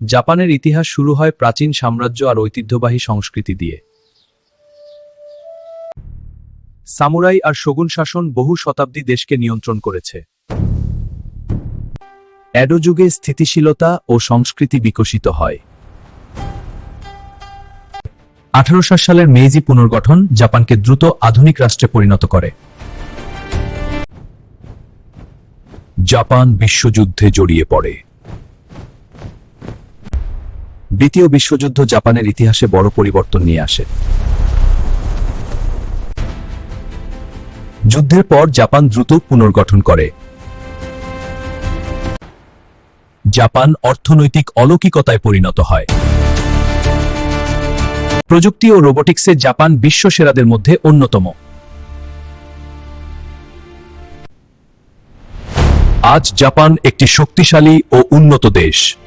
জাপানের ইতিহাস শুরু হয় প্রাচীন সাম্রাজ্য আর ঐতিহ্যবাহী সংস্কৃতি দিয়ে। সামুরাই আর শোগুন শাসন বহু শতাব্দী দেশকে নিয়ন্ত্রণ করেছে। এডো যুগে স্থিতিশীলতা ও সংস্কৃতি বিকশিত হয়। 1860 সালের মেইজি পুনর্গঠন জাপানকে দ্রুত আধুনিক রাষ্ট্রে পরিণত করে। জাপান বিশ্বযুদ্ধে জড়িয়ে পড়ে। দ্বিতীয় বিশ্বযুদ্ধ জাপানের ইতিহাসে বড় পরিবর্তন নিয়ে আসে। যুদ্ধের পর জাপান দ্রুত পুনর্গঠন করে। জাপান অর্থনৈতিক অলৌকিকতায় পরিণত হয়। প্রযুক্তি ও রোবোটিক্সে জাপান বিশ্ব সেরাদের মধ্যে অন্যতম। আজ জাপান একটি শক্তিশালী ও উন্নত দেশ।